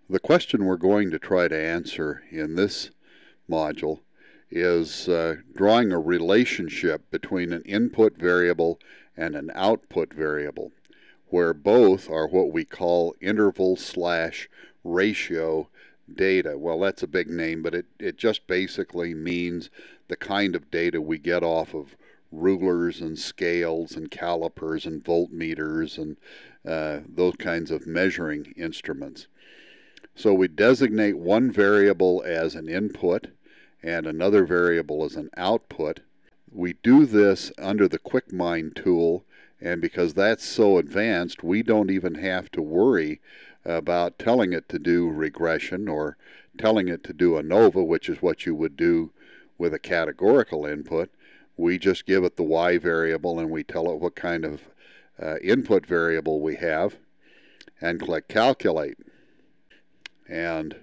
The question we're going to try to answer in this module is drawing a relationship between an input variable and an output variable, where both are what we call interval/ratio data. Well, that's a big name, but it just basically means the kind of data we get off of rulers and scales and calipers and voltmeters and those kinds of measuring instruments. So we designate one variable as an input and another variable as an output. We do this under the QuikMining tool, and because that's so advanced, we don't even have to worry about telling it to do regression or telling it to do ANOVA, which is what you would do with a categorical input. We just give it the Y variable and we tell it what kind of input variable we have and click Calculate. And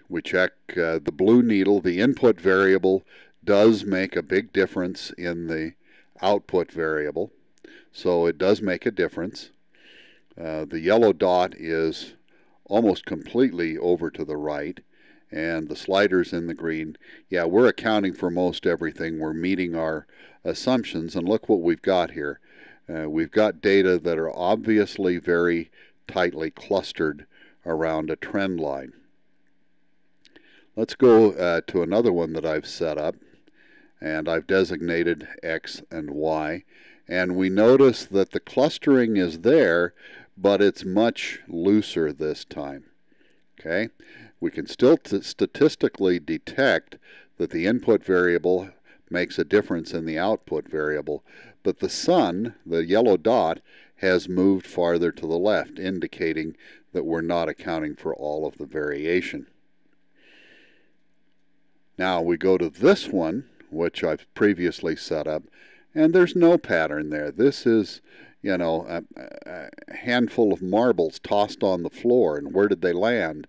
we check the blue needle. The input variable does make a big difference in the output variable, so it does make a difference. The yellow dot is almost completely over to the right, and the sliders in the green. Yeah, we're accounting for most everything. We're meeting our assumptions, and look what we've got here. We've got data that are obviously very tightly clustered around a trend line. Let's go to another one that I've set up, and I've designated X and Y, and we notice that the clustering is there, but it's much looser this time. Okay, we can still statistically detect that the input variable makes a difference in the output variable, but the sun, the yellow dot, has moved farther to the left, indicating that we're not accounting for all of the variation. Now we go to this one, which I've previously set up, and there's no pattern there. This is, you know, a handful of marbles tossed on the floor, and where did they land?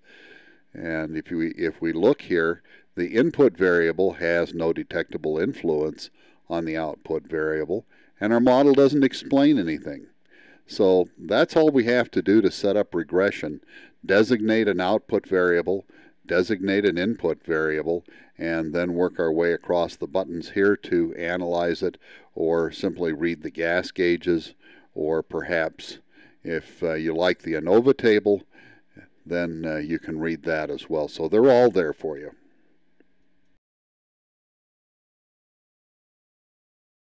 And if we look here, the input variable has no detectable influence on the output variable, and our model doesn't explain anything. So that's all we have to do to set up regression. Designate an output variable, designate an input variable, and then work our way across the buttons here to analyze it, or simply read the gas gauges, or perhaps if you like the ANOVA table, then you can read that as well. So they're all there for you.